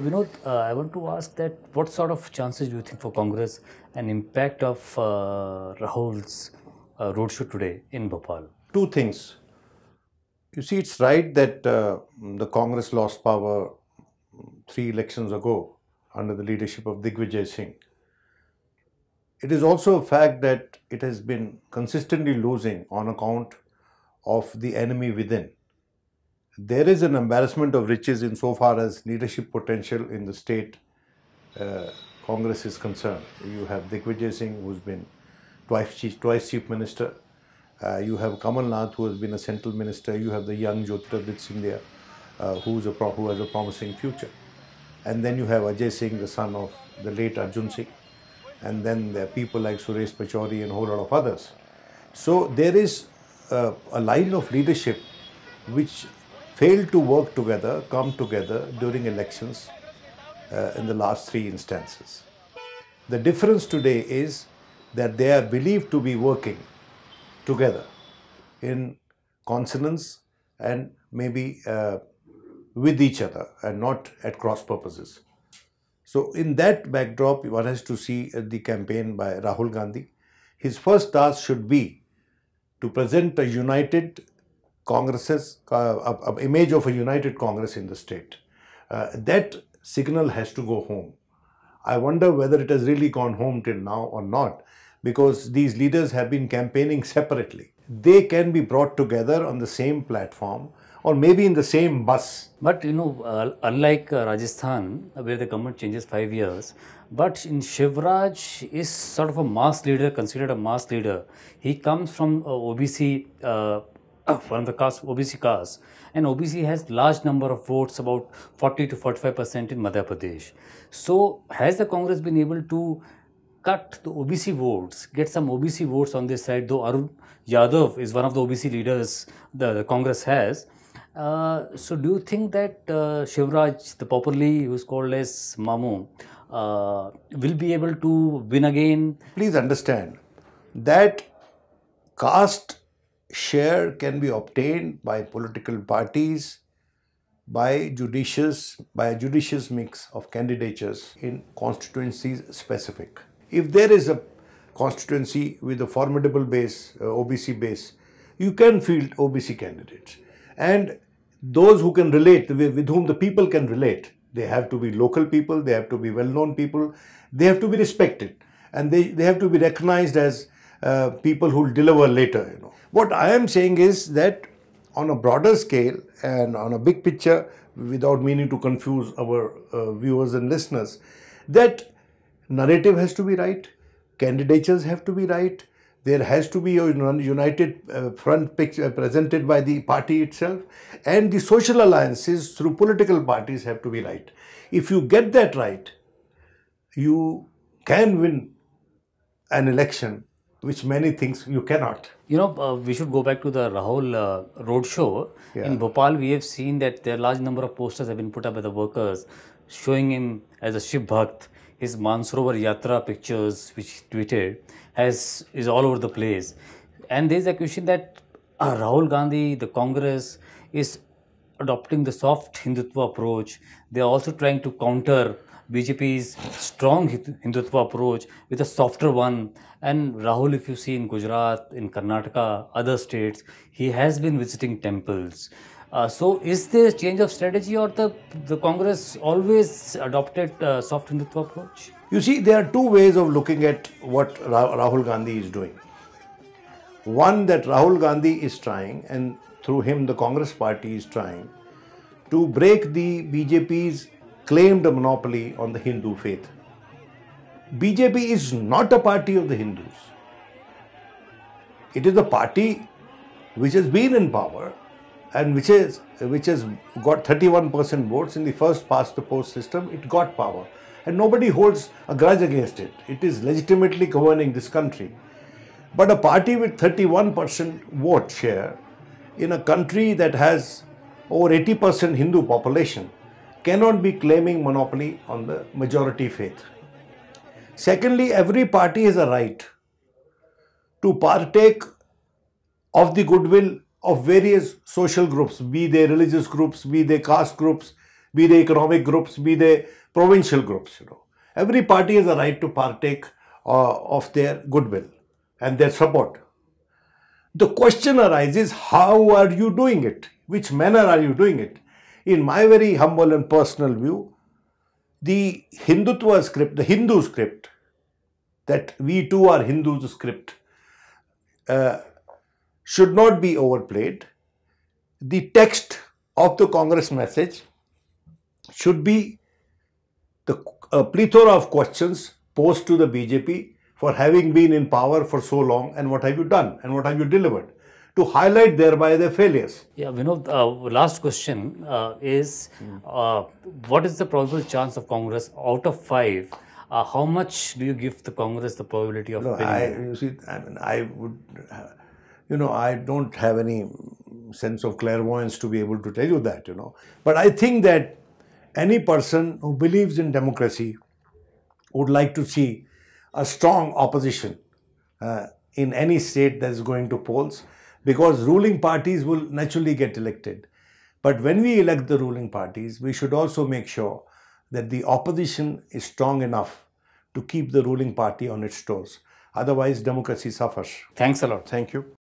Vinod, I want to ask that what sort of chances do you think for Congress and impact of Rahul's roadshow today in Bhopal? Two things. You see, it's right that the Congress lost power 3 elections ago under the leadership of Digvijay Singh. It is also a fact that it has been consistently losing on account of the enemy within. There is an embarrassment of riches insofar as leadership potential in the state Congress is concerned. You have Digvijay Singh, who's been twice chief minister. You have Kamal Nath, who has been a central minister. You have the young Jyotiraditya Scindia, who has a promising future. And then you have Ajay Singh, the son of the late Arjun Singh. And then there are people like Suresh Pachauri and a whole lot of others. So there is a line of leadership which failed to work together, come together during elections in the last 3 instances. The difference today is that they are believed to be working together in consonance and maybe with each other and not at cross purposes. So in that backdrop, one has to see the campaign by Rahul Gandhi. His first task should be to present a united Congress, an image of a united Congress in the state. That signal has to go home. I wonder whether it has really gone home till now or not, because these leaders have been campaigning separately. They can be brought together on the same platform or maybe in the same bus. But unlike Rajasthan, where the government changes 5 years, but in Shivraj is sort of a mass leader, considered a mass leader. He comes from OBC, one of the OBC caste, and OBC has large number of votes, about 40 to 45% in Madhya Pradesh. So has the Congress been able to cut the OBC votes, get some OBC votes on this side, though Arun Yadav is one of the OBC leaders the Congress has. So do you think that Shivraj, the popularly who is called as Mamu, will be able to win again? Please understand that caste share can be obtained by political parties, by a judicious mix of candidatures in constituencies specific. If there is a constituency with a formidable base, OBC base, you can field OBC candidates. And those who can relate, with whom the people can relate, they have to be local people, they have to be well-known people, they have to be respected, and they have to be recognized as people who will deliver later. What I am saying is that on a broader scale and on a big picture, without meaning to confuse our viewers and listeners, that narrative has to be right, candidatures have to be right, there has to be a united front picture presented by the party itself, and the social alliances through political parties have to be right. If you get that right, you can win an election, which many think you cannot. We should go back to the Rahul roadshow. Yeah. In Bhopal, we have seen that there are large number of posters have been put up by the workers showing him as a Shiv Bhakt. His Mansarovar Yatra pictures, which he tweeted, is all over the place. And there is a question that Rahul Gandhi, the Congress, is adopting the soft Hindutva approach. They are also trying to counter BJP's strong Hindutva approach with a softer one. And Rahul, if you see in Gujarat, in Karnataka, other states, he has been visiting temples. So is there a change of strategy, or the Congress always adopted soft Hindutva approach? You see, there are two ways of looking at what Rahul Gandhi is doing. One, that Rahul Gandhi is trying, and through him the Congress party is trying, to break the BJP's claimed monopoly on the Hindu faith. BJP is not a party of the Hindus. It is a party which has been in power and which has got 31% votes in the first past the post system. It got power, and nobody holds a grudge against it. It is legitimately governing this country. But a party with 31% vote share in a country that has over 80% Hindu population cannot be claiming monopoly on the majority faith. Secondly, every party has a right to partake of the goodwill of various social groups, be they religious groups, be they caste groups, be they economic groups, be they provincial groups. Every party has a right to partake of their goodwill and their support. The question arises, how are you doing it? Which manner are you doing it? In my very humble and personal view, the Hindutva script, the Hindu script, that we too are Hindus script, should not be overplayed. The text of the Congress message should be the plethora of questions posed to the BJP for having been in power for so long, and what have you done and what have you delivered, to highlight thereby their failures. Yeah, Vinod, last question is, what is the probable chance of Congress out of 5? How much do you give the Congress the probability of winning? I don't have any sense of clairvoyance to be able to tell you that, But I think that any person who believes in democracy would like to see a strong opposition in any state that is going to polls, because ruling parties will naturally get elected. But when we elect the ruling parties, we should also make sure that the opposition is strong enough to keep the ruling party on its toes. Otherwise, democracy suffers. Thanks a lot. Thank you.